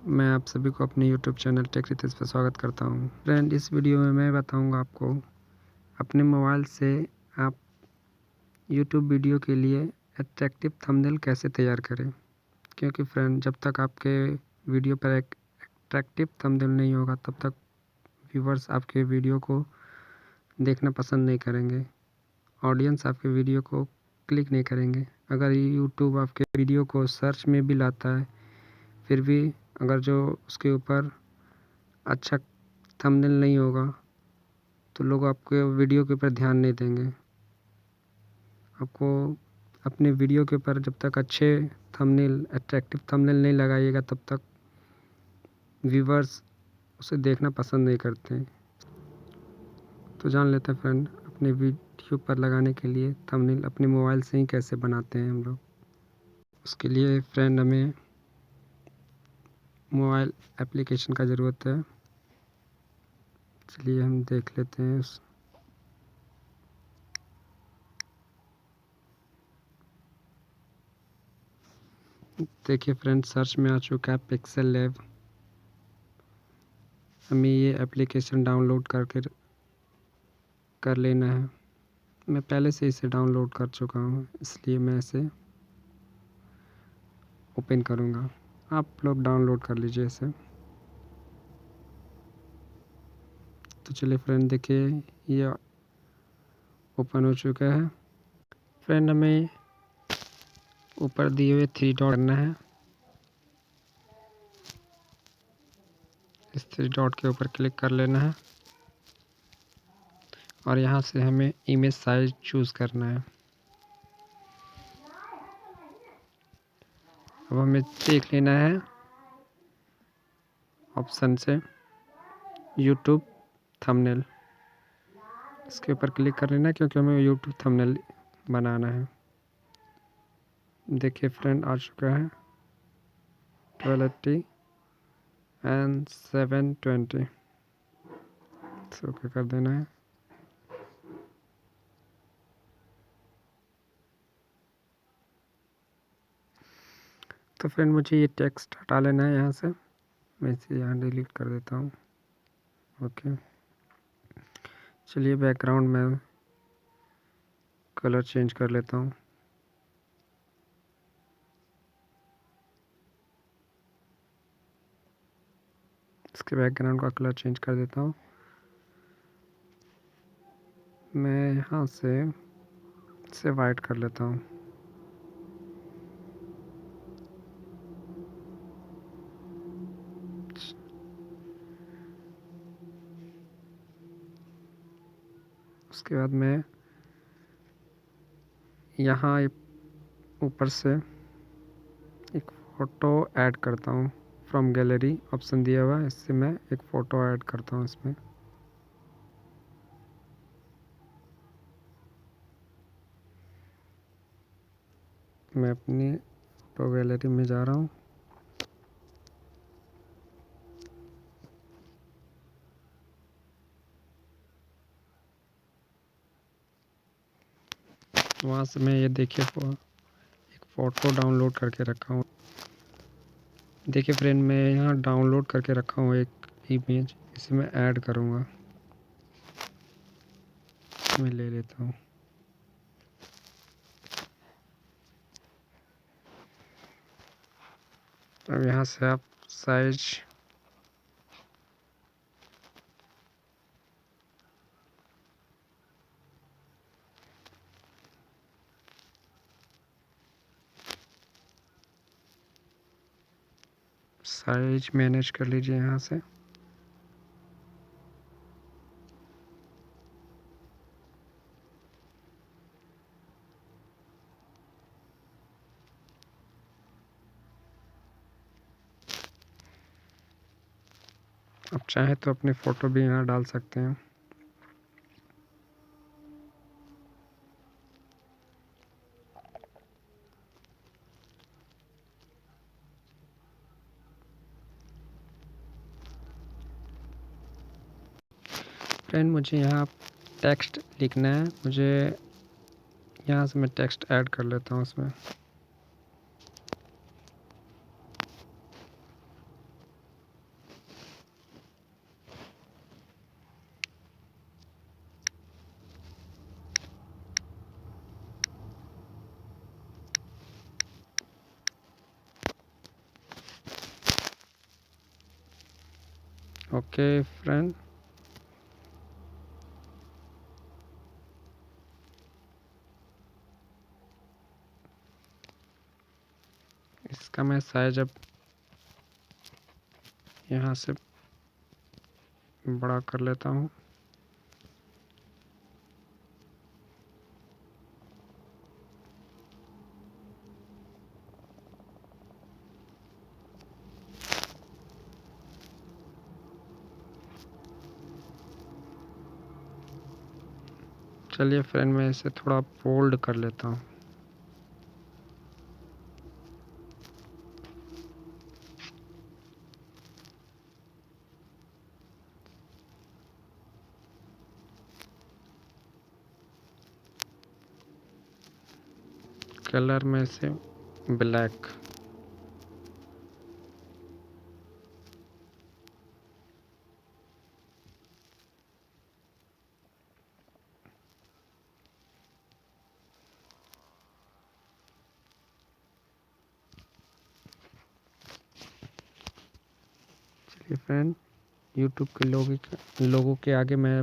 मैं आप सभी को अपने यूट्यूब चैनल टेक रितेश पर स्वागत करता हूं। फ्रेंड, इस वीडियो में मैं बताऊंगा आपको अपने मोबाइल से आप यूट्यूब वीडियो के लिए अट्रैक्टिव थंबनेल कैसे तैयार करें। क्योंकि फ्रेंड, जब तक आपके वीडियो पर एक अट्रैक्टिव थंबनेल नहीं होगा तब तक व्यूवर्स आपके वीडियो को देखना पसंद नहीं करेंगे, ऑडियंस आपके वीडियो को क्लिक नहीं करेंगे। अगर यूट्यूब आपके वीडियो को सर्च में भी लाता है, फिर भी अगर जो उसके ऊपर अच्छा थंबनेल नहीं होगा तो लोग आपके वीडियो के ऊपर ध्यान नहीं देंगे। आपको अपने वीडियो के ऊपर जब तक अच्छे थंबनेल, अट्रैक्टिव थंबनेल नहीं लगाइएगा तब तक व्यूवर्स उसे देखना पसंद नहीं करते। तो जान लेते हैं फ्रेंड, अपने वीडियो पर लगाने के लिए थंबनेल अपने मोबाइल से ही कैसे बनाते हैं हम लोग। उसके लिए फ्रेंड हमें मोबाइल एप्लीकेशन का ज़रूरत है। चलिए हम देख लेते हैं देखिए फ्रेंड, सर्च में आ चुका है पिक्सल लैब। हमें ये एप्लीकेशन डाउनलोड कर लेना है। मैं पहले से इसे डाउनलोड कर चुका हूँ, इसलिए मैं इसे ओपन करूँगा। आप लोग डाउनलोड कर लीजिए इसे। तो चलिए फ्रेंड, देखिए ये ओपन हो चुका है। फ्रेंड, हमें ऊपर दिए हुए 3 डॉट करना है। इस 3 डॉट के ऊपर क्लिक कर लेना है और यहाँ से हमें इमेज साइज चूज़ करना है। अब हमें देख लेना है ऑप्शन से यूट्यूब थंबनेल। इसके ऊपर क्लिक कर लेना है क्योंकि हमें यूट्यूब थंबनेल बनाना है। देखिए फ्रेंड, आ चुका है 1280 एंड 720। ओके कर देना है। तो फ्रेंड, मुझे ये टेक्स्ट हटा लेना है यहाँ से। मैं इसे यहाँ डिलीट कर देता हूँ। ओके, चलिए बैकग्राउंड में कलर चेंज कर लेता हूँ। इसके बैकग्राउंड का कलर चेंज कर देता हूँ। मैं यहाँ से इसे वाइट कर लेता हूँ। उसके बाद मैं यहाँ ऊपर से एक फ़ोटो ऐड करता हूँ। फ्रॉम गैलरी ऑप्शन दिया हुआ है, इससे मैं एक फ़ोटो ऐड करता हूँ इसमें। मैं अपनी फ़ोटो गैलरी में जा रहा हूँ। वहाँ से मैं ये देखिए एक फ़ोटो डाउनलोड करके रखा हूँ। देखिए फ्रेंड, मैं यहाँ डाउनलोड करके रखा हूँ एक इमेज, इसे मैं ऐड करूँगा। मैं ले लेता हूँ। अब यहाँ से आप साइज मैनेज कर लीजिए यहाँ से। आप चाहें तो अपनी फ़ोटो भी यहाँ डाल सकते हैं। फ्रेंड, मुझे यहाँ टेक्स्ट लिखना है। मुझे यहाँ से मैं टेक्स्ट ऐड कर लेता हूँ उसमें। ओके फ्रेंड, इसका मैं साइज अब यहाँ से बड़ा कर लेता हूँ। चलिए फ्रेंड, मैं इसे थोड़ा बोल्ड कर लेता हूँ। कलर में से ब्लैक। चलिए फ्रेंड, यूट्यूब के लोगों के आगे मैं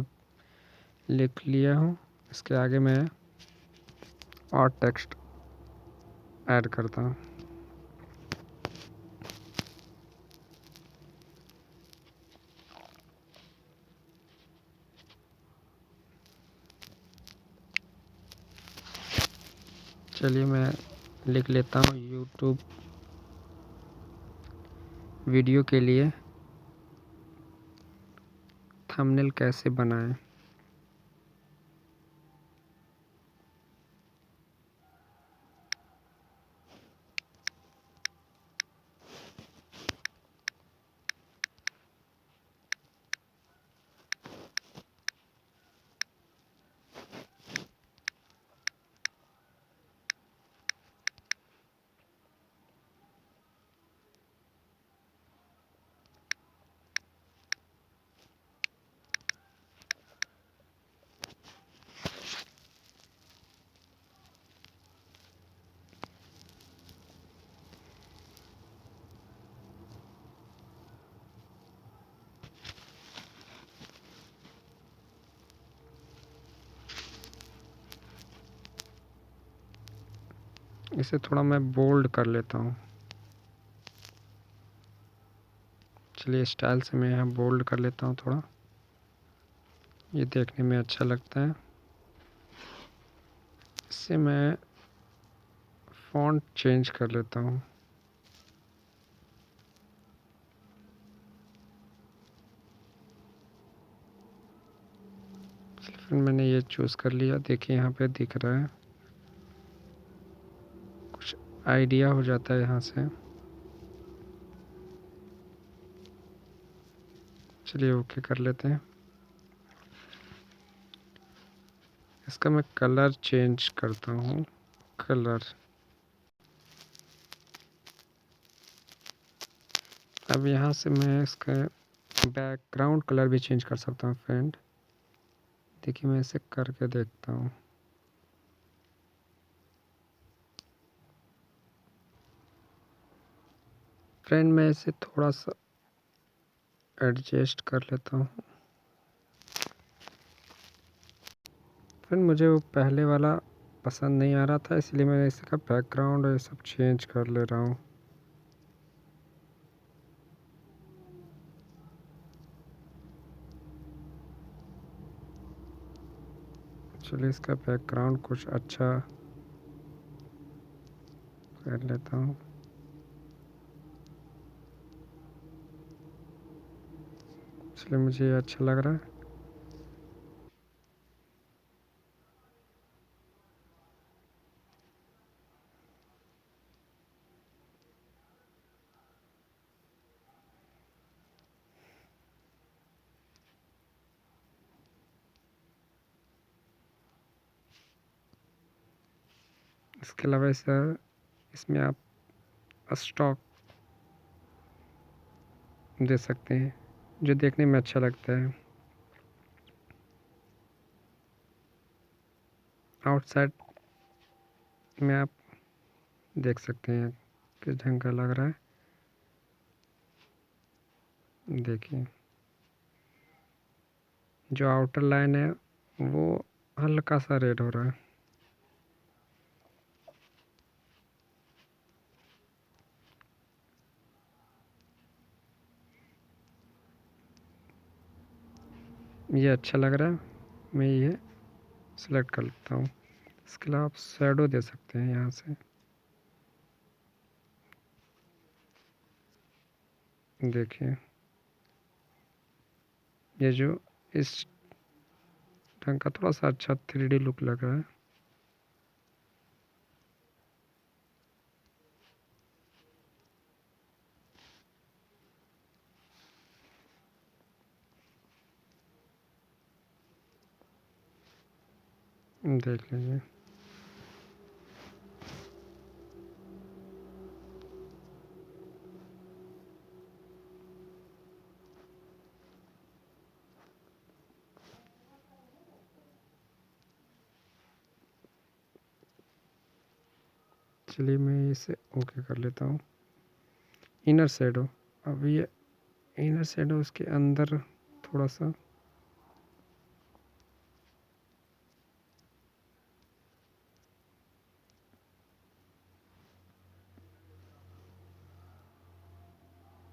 लिख लिया हूँ। इसके आगे मैं और टेक्स्ट ऐड करता हूँ। चलिए मैं लिख लेता हूँ, यूट्यूब वीडियो के लिए थंबनेल कैसे बनाएं। इसे थोड़ा मैं बोल्ड कर लेता हूँ। चलिए स्टाइल से मैं यहाँ बोल्ड कर लेता हूँ थोड़ा, ये देखने में अच्छा लगता है। इससे मैं फ़ॉन्ट चेंज कर लेता हूँ। फिर मैंने ये चूज़ कर लिया, देखिए यहाँ पे दिख रहा है, कुछ आइडिया हो जाता है यहाँ से। चलिए ओके कर लेते हैं। इसका मैं कलर चेंज करता हूँ। कलर अब यहाँ से मैं इसका बैकग्राउंड कलर भी चेंज कर सकता हूँ फ्रेंड। देखिए मैं इसे करके देखता हूँ। फ्रेंड मैं इसे थोड़ा सा एडजस्ट कर लेता हूँ। फ्रेंड मुझे वो पहले वाला पसंद नहीं आ रहा था, इसलिए मैंने इसका बैकग्राउंड और ये सब चेंज कर ले रहा हूँ। चलिए इसका बैकग्राउंड कुछ अच्छा कर लेता हूँ। इसलिए मुझे ये अच्छा लग रहा है। इसके अलावा इसमें आप स्टॉक दे सकते हैं, जो देखने में अच्छा लगता है। आउटसाइड में आप देख सकते हैं किस ढंग का लग रहा है। देखिए जो आउटर लाइन है वो हल्का सा रेड हो रहा है। ये अच्छा लग रहा है, मैं ये सिलेक्ट कर लेता हूँ। इसके अलावा आप शैडो दे सकते हैं यहाँ से। देखिए ये जो इस ढंग का थोड़ा सा अच्छा 3D लुक लग रहा है। देख लीजिए। चलिए मैं इसे ओके कर लेता हूँ। इनर शेडो, अब ये इनर शेडो उसके अंदर थोड़ा सा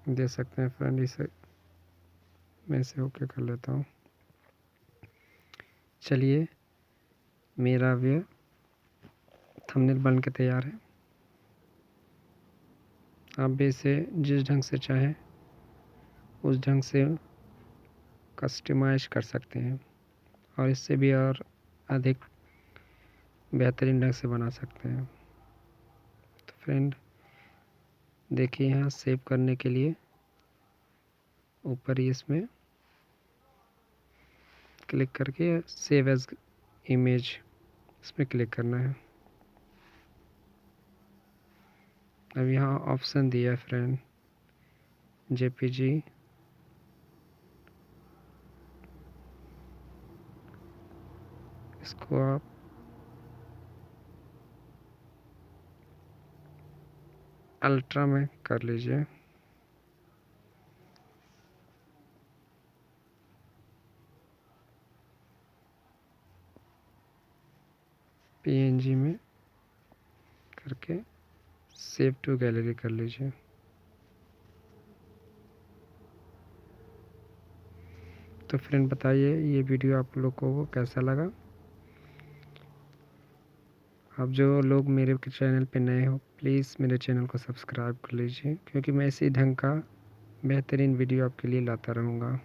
दे सकते हैं फ्रेंड। इसे मैं इसे ओके कर लेता हूँ। चलिए मेरा भी थंबनेल बन के तैयार है। आप भी इसे जिस ढंग से चाहें उस ढंग से कस्टमाइज कर सकते हैं और इससे भी और अधिक बेहतरीन ढंग से बना सकते हैं। तो फ्रेंड देखिए यहाँ सेव करने के लिए ऊपर ही इसमें क्लिक करके सेव एज इमेज इसमें क्लिक करना है। अब यहाँ ऑप्शन दिया है फ्रेंड जेपीजी, इसको आप अल्ट्रा में कर लीजिए। पीएनजी में करके सेव टू गैलरी कर लीजिए। तो फ्रेंड बताइए ये वीडियो आप लोगों को कैसा लगा। आप जो लोग मेरे चैनल पे नए हो प्लीज़ मेरे चैनल को सब्सक्राइब कर लीजिए, क्योंकि मैं इसी ढंग का बेहतरीन वीडियो आपके लिए लाता रहूँगा।